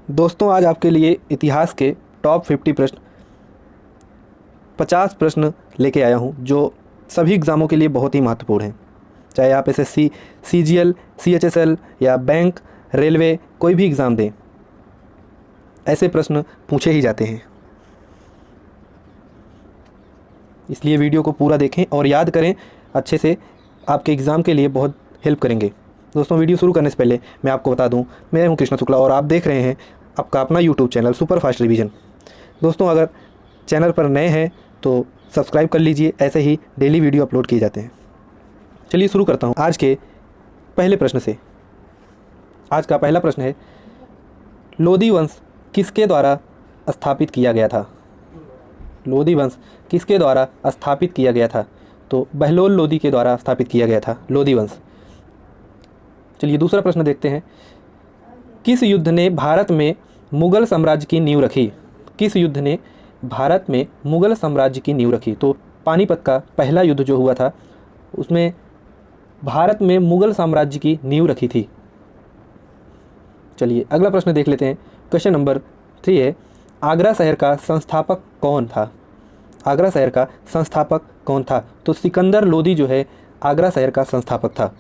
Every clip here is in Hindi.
दोस्तों आज आपके लिए इतिहास के टॉप 50 प्रश्न 50 प्रश्न लेके आया हूँ जो सभी एग्ज़ामों के लिए बहुत ही महत्वपूर्ण हैं। चाहे आप एसएससी, सीजीएल, सीएचएसएल या बैंक, रेलवे कोई भी एग्ज़ाम दें, ऐसे प्रश्न पूछे ही जाते हैं। इसलिए वीडियो को पूरा देखें और याद करें अच्छे से, आपके एग्ज़ाम के लिए बहुत हेल्प करेंगे। दोस्तों वीडियो शुरू करने से पहले मैं आपको बता दूं, मैं हूं कृष्ण शुक्ला और आप देख रहे हैं आपका अपना YouTube channel super fast revision. दोस्तों अगर चैनल पर नए हैं तो सब्सक्राइब कर लीजिए, ऐसे ही डेली वीडियो अपलोड किए जाते हैं। चलिए शुरू करता हूं आज के पहले प्रश्न से। आज का पहला प्रश्न है, लोदी वंश किसके द्वारा स्थापित किया गया था? लोदी वंश किसके द्वारा स्थापित किया गया था? तो बहलोल लोदी के द्वारा स्थापित किया गया था लोदी वंश। चलिए दूसरा प्रश्न देखते हैं, किस युद्ध ने भारत में मुगल साम्राज्य की नींव रखी? किस युद्ध ने भारत में मुगल साम्राज्य की नींव रखी? तो पानीपत का पहला युद्ध जो हुआ था उसमें भारत में मुगल साम्राज्य की नींव रखी थी। चलिए अगला प्रश्न देख लेते हैं। क्वेश्चन नंबर 3 है, आगरा शहर का संस्थापक कौन था? आगरा शहर का संस्थापक कौन था? तो सिकंदर लोदी जो है आगरा शहर का संस्थापक था।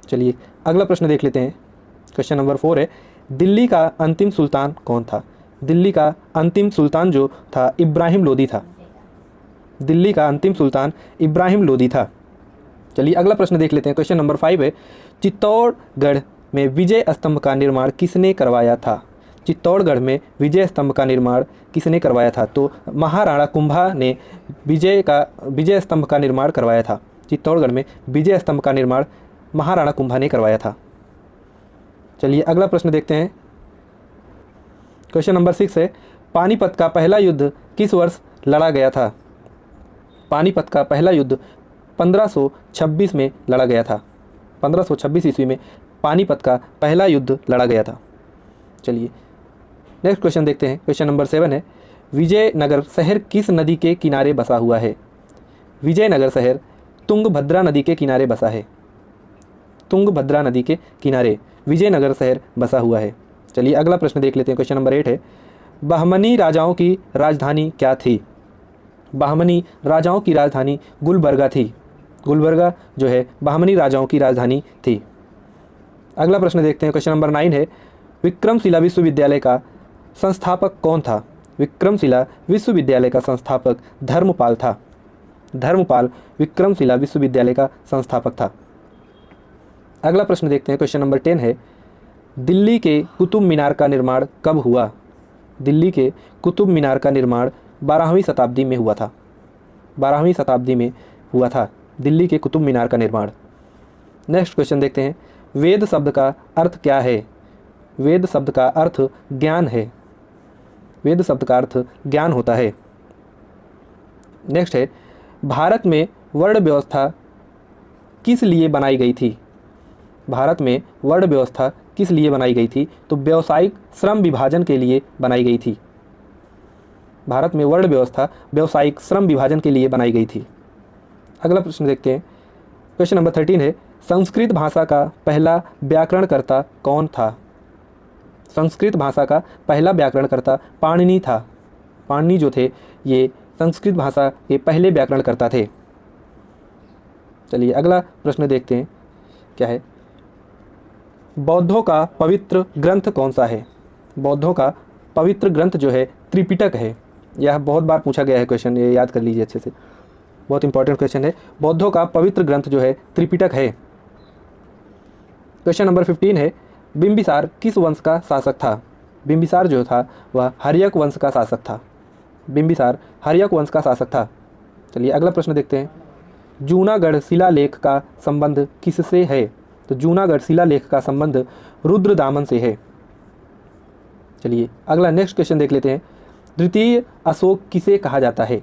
चलिए अगला प्रश्न देख लेते हैं। क्वेश्चन नंबर 4 है, दिल्ली का अंतिम सुल्तान कौन था? दिल्ली का अंतिम सुल्तान जो था इब्राहिम लोदी था। दिल्ली का अंतिम सुल्तान इब्राहिम लोदी था। चलिए अगला प्रश्न देख लेते हैं। क्वेश्चन नंबर 5 है, चित्तौड़गढ़ में विजय स्तंभ का निर्माण किसने करवाया था? चित्तौड़गढ़ में विजय स्तंभ का निर्माण किसने करवाया था? तो महाराणा कुंभा ने विजय स्तंभ का निर्माण करवाया था। चित्तौड़गढ़ में विजय स्तंभ का निर्माण महाराणा कुंभा ने करवाया था। चलिए अगला प्रश्न देखते हैं। क्वेश्चन नंबर 6 है, पानीपत का पहला युद्ध किस वर्ष लड़ा गया था? पानीपत का पहला युद्ध 1526 में लड़ा गया था। 1526 ईस्वी में पानीपत का पहला युद्ध लड़ा गया था। चलिए नेक्स्ट क्वेश्चन देखते हैं। क्वेश्चन नंबर 7 है, विजयनगर शहर किस नदी के किनारे बसा हुआ है? विजयनगर शहर तुंगभद्रा नदी के किनारे बसा है। तुंगभद्रा नदी के किनारे विजयनगर शहर बसा हुआ है। चलिए अगला प्रश्न देख लेते हैं। क्वेश्चन नंबर 8 है, बहमनी राजाओं की राजधानी क्या थी? बहमनी राजाओं की राजधानी गुलबर्गा थी। गुलबर्गा जो है बहमनी राजाओं की राजधानी थी। अगला प्रश्न देखते हैं। क्वेश्चन नंबर 9 है, विक्रमशिला विश्वविद्यालय का संस्थापक कौन था? विक्रमशिला विश्वविद्यालय का संस्थापक धर्मपाल था। धर्मपाल विक्रमशिला विश्वविद्यालय का संस्थापक था। अगला प्रश्न देखते हैं। क्वेश्चन नंबर 10 है, दिल्ली के कुतुब मीनार का निर्माण कब हुआ? दिल्ली के कुतुब मीनार का निर्माण 12वीं शताब्दी में हुआ था। 12वीं शताब्दी में हुआ था दिल्ली के कुतुब मीनार का निर्माण। नेक्स्ट क्वेश्चन देखते हैं, वेद शब्द का अर्थ क्या है? वेद शब्द का अर्थ ज्ञान है। वेद शब्द का अर्थ ज्ञान होता है। नेक्स्ट है, भारत में वर्ण व्यवस्था किस लिए बनाई गई थी? भारत में वर्ण व्यवस्था किस लिए बनाई गई थी? तो व्यावसायिक श्रम विभाजन के लिए बनाई गई थी। भारत में वर्ण व्यवस्था व्यावसायिक श्रम विभाजन के लिए बनाई गई थी। अगला प्रश्न देखते हैं। क्वेश्चन नंबर 13 है, संस्कृत भाषा का पहला व्याकरणकर्ता कौन था? संस्कृत भाषा का पहला व्याकरणकर्ता पाणिनि था। पाणिनि जो थे ये संस्कृत भाषा के पहले व्याकरणकर्ता थे। चलिए अगला प्रश्न देखते हैं क्या है, बौद्धों का पवित्र ग्रंथ कौन सा है? बौद्धों का पवित्र ग्रंथ जो है त्रिपिटक है। यह बहुत बार पूछा गया है क्वेश्चन, ये याद कर लीजिए अच्छे से, बहुत इंपॉर्टेंट क्वेश्चन है। बौद्धों का पवित्र ग्रंथ जो है त्रिपिटक है। क्वेश्चन नंबर 15 है, बिंबिसार किस वंश का शासक था? बिंबिसार जो था वह हर्यक वंश का शासक था। बिंबिसार हर्यक वंश का शासक था। चलिए अगला प्रश्न देखते हैं, जूनागढ़ शिलालेख का संबंध किससे है? तो जूनागढ़ शिलालेख का संबंध रुद्रदामन से है। चलिए अगला नेक्स्ट क्वेश्चन देख लेते हैं, द्वितीय अशोक किसे कहा जाता है?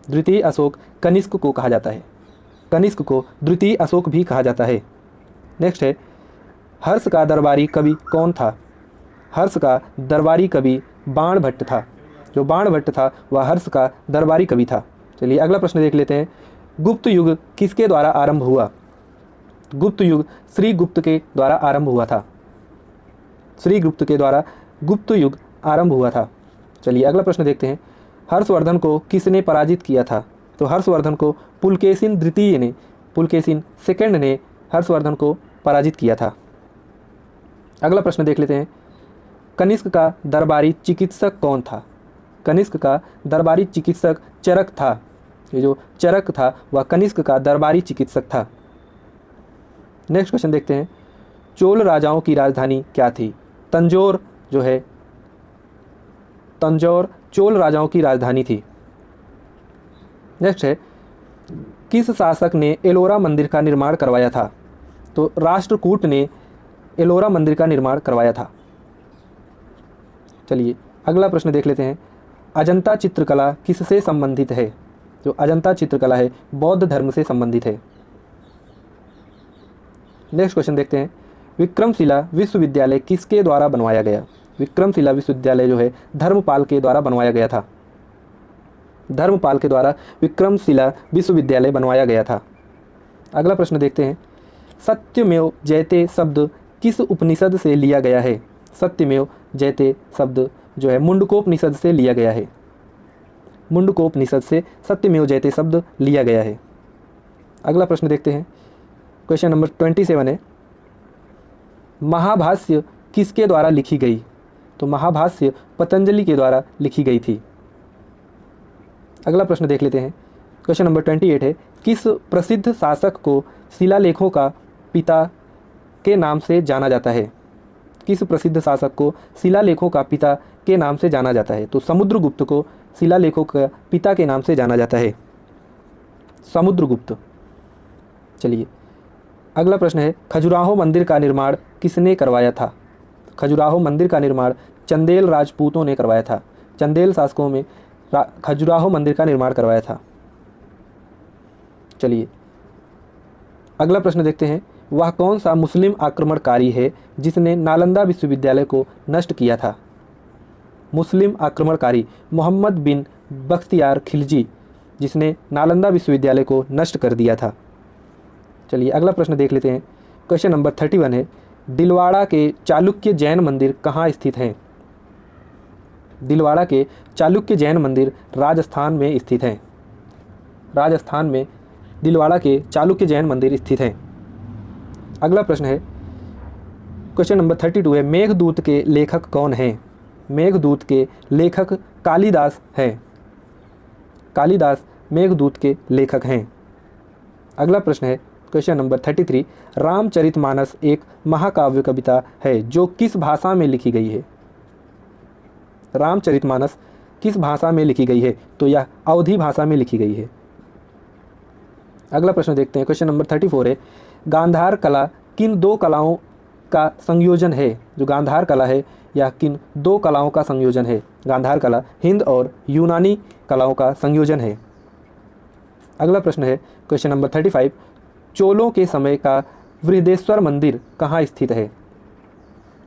द्वितीय अशोक कनिष्क को कहा जाता है। कनिष्क को द्वितीय अशोक भी कहा जाता है। नेक्स्ट है, हर्ष का दरबारी कवि कौन था? हर्ष का दरबारी कवि बाणभट्ट था। जो बाणभट्ट था वह हर्ष का दरबारी कवि था। चलिए अगला प्रश्न देख लेते हैं, गुप्त युग किसके द्वारा आरंभ हुआ? गुप्त युग श्री गुप्त के द्वारा आरंभ हुआ था। श्रीगुप्त के द्वारा गुप्त युग आरंभ हुआ था। चलिए अगला प्रश्न देखते हैं, हर्षवर्धन को किसने पराजित किया था? तो हर्षवर्धन को पुलकेशिन द्वितीय ने, पुलकेशिन सेकंड ने हर्षवर्धन को पराजित किया था। अगला प्रश्न देख लेते हैं, कनिष्क का दरबारी चिकित्सक कौन था? कनिष्क का दरबारी चिकित्सक चरक था। ये जो चरक था वह कनिष्क का दरबारी चिकित्सक था। नेक्स्ट क्वेश्चन देखते हैं, चोल राजाओं की राजधानी क्या थी? तंजौर जो है, तंजौर चोल राजाओं की राजधानी थी। नेक्स्ट है, किस शासक ने एलोरा मंदिर का निर्माण करवाया था? तो राष्ट्रकूट ने एलोरा मंदिर का निर्माण करवाया था। चलिए अगला प्रश्न देख लेते हैं, अजंता चित्रकला किससे संबंधित है? जो अजंता चित्रकला है बौद्ध धर्म से संबंधित है। नेक्स्ट क्वेश्चन देखते हैं, विक्रमशिला विश्वविद्यालय किसके द्वारा बनवाया गया? विक्रमशिला विश्वविद्यालय जो है धर्मपाल के द्वारा बनवाया गया था। धर्मपाल के द्वारा विक्रमशिला विश्वविद्यालय बनवाया गया था। अगला प्रश्न देखते हैं, सत्यमेव जयते शब्द किस उपनिषद से लिया गया है? सत्यमेव जयते शब्द जो है मुंडकोपनिषद से लिया गया है। मुंडकोपनिषद से सत्यमेव जयते शब्द लिया गया है। अगला प्रश्न देखते हैं, क्वेश्चन नंबर 27 है, महाभाष्य किसके द्वारा लिखी गई? तो महाभाष्य पतंजलि के द्वारा लिखी गई थी। अगला प्रश्न देख लेते हैं, क्वेश्चन नंबर 28 है, किस प्रसिद्ध शासक को शिलालेखों का पिता के नाम से जाना जाता है? किस प्रसिद्ध शासक को शिलालेखों का पिता के नाम से जाना जाता है? तो समुद्रगुप्त को शिलालेखों का पिता के नाम से जाना जाता है, समुद्रगुप्त। चलिए अगला प्रश्न है, खजुराहो मंदिर का निर्माण किसने करवाया था? खजुराहो मंदिर का निर्माण चंदेल राजपूतों ने करवाया था। चंदेल शासकों में खजुराहो मंदिर का निर्माण करवाया था। चलिए अगला प्रश्न देखते हैं, वह कौन सा मुस्लिम आक्रमणकारी है जिसने नालंदा विश्वविद्यालय को नष्ट किया था? मुस्लिम आक्रमणकारी मोहम्मद बिन बख्तियार खिलजी, जिसने नालंदा विश्वविद्यालय को नष्ट कर दिया था। चलिए अगला प्रश्न देख लेते हैं, क्वेश्चन नंबर 31 है, दिलवाड़ा के चालुक्य जैन मंदिर कहाँ स्थित हैं? दिलवाड़ा के चालुक्य जैन मंदिर राजस्थान में स्थित हैं। राजस्थान में दिलवाड़ा के चालुक्य जैन मंदिर स्थित हैं। अगला प्रश्न है, क्वेश्चन नंबर 32 है, मेघदूत के लेखक कौन हैं? मेघदूत के लेखक कालिदास हैं। कालिदास मेघदूत के लेखक हैं। अगला प्रश्न है, क्वेश्चन नंबर 33, रामचरितमानस एक महाकाव्य कविता है जो किस भाषा में लिखी गई है? रामचरितमानस किस भाषा में लिखी गई है? तो यह अवधी भाषा में लिखी गई है। अगला प्रश्न देखते हैं, क्वेश्चन नंबर 34 है, गांधार कला किन दो कलाओं का संयोजन है? जो गांधार कला है यह किन दो कलाओं का संयोजन है? गांधार कला हिंद और यूनानी कलाओं का संयोजन है। अगला प्रश्न है, क्वेश्चन नंबर 35, चोलों के समय का बृहदेश्वर मंदिर कहाँ स्थित है?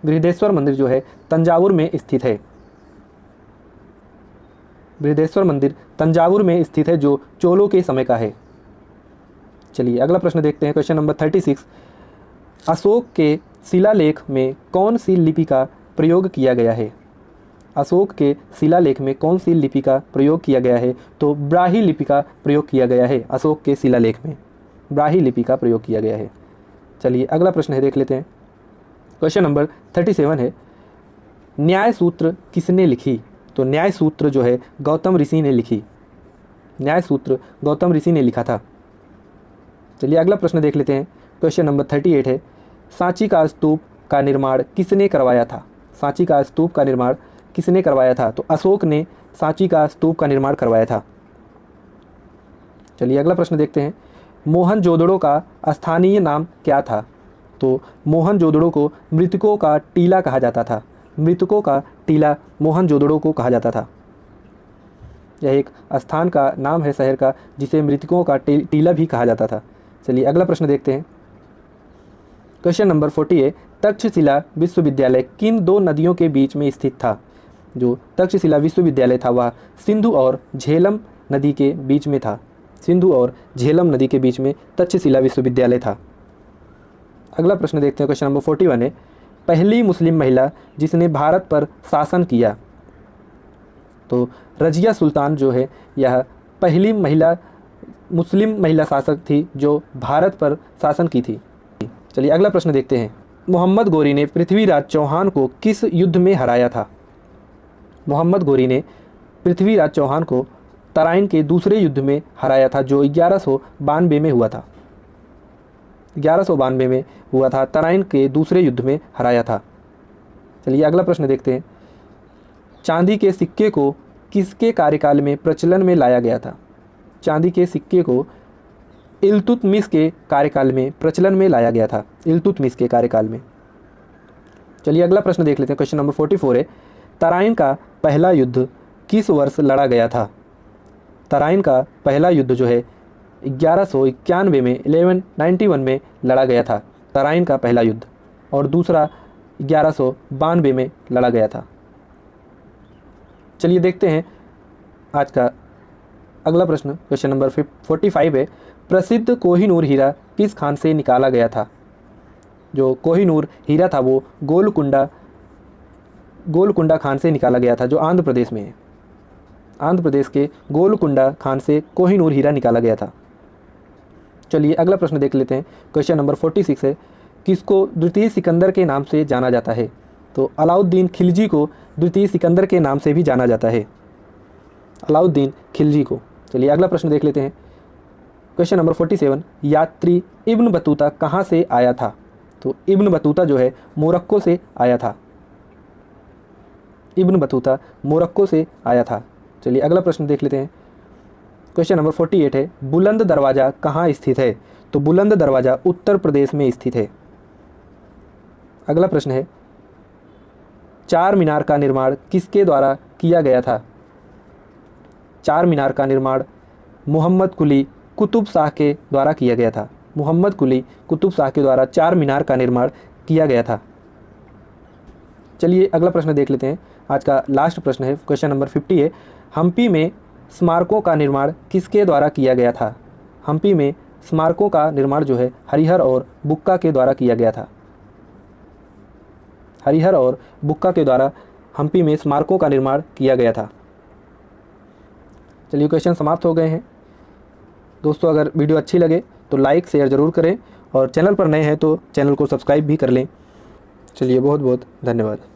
बृहदेश्वर मंदिर जो है तंजावुर में स्थित है। बृहदेश्वर मंदिर तंजावुर में स्थित है जो चोलों के समय का है। चलिए अगला प्रश्न देखते हैं, क्वेश्चन नंबर 36, अशोक के शिलालेख में कौन सी लिपि का प्रयोग किया गया है? अशोक के शिलालेख में कौन सी लिपि का प्रयोग किया गया है? तो ब्राही लिपि का प्रयोग किया गया है। अशोक के शिलालेख में ब्राही लिपि का प्रयोग किया गया है। चलिए अगला प्रश्न है, देख लेते हैं, क्वेश्चन नंबर 37 है, न्याय सूत्र किसने लिखी? तो न्याय सूत्र जो है गौतम ऋषि ने लिखी। न्याय सूत्र गौतम ऋषि ने लिखा था। चलिए अगला प्रश्न देख लेते हैं, क्वेश्चन नंबर 38 है, सांची का स्तूप का निर्माण किसने करवाया था? सांची का स्तूप का निर्माण किसने करवाया था? तो अशोक ने सांची का स्तूप का निर्माण करवाया था। चलिए अगला प्रश्न देखते हैं, मोहनजोदड़ो का स्थानीय नाम क्या था? तो मोहनजोदड़ो को मृतकों का टीला कहा जाता था। मृतकों का टीला मोहनजोदड़ो को कहा जाता था। यह एक स्थान का नाम है शहर का, जिसे मृतकों का टीला भी कहा जाता था। चलिए अगला प्रश्न देखते हैं, क्वेश्चन नंबर 40 है, तक्षशिला विश्वविद्यालय किन दो नदियों के बीच में स्थित था? जो तक्षशिला विश्वविद्यालय था वह सिंधु और झेलम नदी के बीच में था। सिंधु और झेलम नदी के बीच में तक्षशिला विश्वविद्यालय था। अगला प्रश्न देखते हैं, क्वेश्चन नंबर 41 है, पहली मुस्लिम महिला जिसने भारत पर शासन किया? तो रजिया सुल्तान जो है यह पहली मुस्लिम महिला शासक थी जो भारत पर शासन की थी। चलिए अगला प्रश्न देखते हैं। मोहम्मद गोरी ने पृथ्वीराज चौहान को किस युद्ध में हराया था? मोहम्मद गोरी ने पृथ्वीराज चौहान को तराइन के दूसरे युद्ध में हराया था जो 1192 में हुआ था। 1192 में हुआ था, तराइन के दूसरे युद्ध में हराया था। चलिए अगला प्रश्न देखते हैं। चांदी के सिक्के को किसके कार्यकाल में प्रचलन में लाया गया था? चांदी के सिक्के को इल्तुतमिश के कार्यकाल में प्रचलन में लाया गया था, इल्तुतमिश के कार्यकाल में। चलिए अगला प्रश्न देख लेते हैं। क्वेश्चन नंबर 44 है, तराइन का पहला युद्ध किस वर्ष लड़ा गया था? तराइन का पहला युद्ध जो है 1191 में 1191 में लड़ा गया था, तराइन का पहला युद्ध, और दूसरा 1192 में लड़ा गया था। चलिए देखते हैं आज का अगला प्रश्न। क्वेश्चन नंबर 45 है, प्रसिद्ध कोहिनूर हीरा किस खान से निकाला गया था? जो कोहिनूर हीरा था वो गोलकुंडा खान से निकाला गया था, जो आंध्र प्रदेश में है। आंध्र प्रदेश के गोलकुंडा खान से कोहिनूर हीरा निकाला गया था। चलिए अगला प्रश्न देख लेते हैं। क्वेश्चन नंबर 46 है, किसको द्वितीय सिकंदर के नाम से जाना जाता है? तो अलाउद्दीन खिलजी को द्वितीय सिकंदर के नाम से भी जाना जाता है, अलाउद्दीन खिलजी को। चलिए अगला प्रश्न देख लेते हैं। क्वेश्चन नंबर 47, यात्री इब्न बतूता कहाँ से आया था? तो इब्न बतूता जो है मोरक्को से आया था, इब्न बतूता मोरक्को से आया था। चलिए अगला प्रश्न देख लेते हैं। क्वेश्चन नंबर 48 है, बुलंद दरवाज़ा कहाँ स्थित है? तो बुलंद दरवाज़ा उत्तर प्रदेश में स्थित है। अगला प्रश्न है, चार मीनार का निर्माण किसके द्वारा किया गया था? चार मीनार का निर्माण मोहम्मद कुली कुतुब शाह के द्वारा किया गया था। मोहम्मद कुली कुतुब शाह के द्वारा चार मीनार का निर्माण किया गया था। चलिए अगला प्रश्न देख लेते हैं। आज का लास्ट प्रश्न है, क्वेश्चन नंबर 50 है, हम्पी में स्मारकों का निर्माण किसके द्वारा किया गया था? हम्पी में स्मारकों का निर्माण जो है हरिहर और बुक्का के द्वारा किया गया था। हरिहर और बुक्का के द्वारा हम्पी में स्मारकों का निर्माण किया गया था। चलिए क्वेश्चन समाप्त हो गए हैं। दोस्तों अगर वीडियो अच्छी लगे तो लाइक शेयर ज़रूर करें और चैनल पर नए हैं तो चैनल को सब्सक्राइब भी कर लें। चलिए बहुत बहुत धन्यवाद।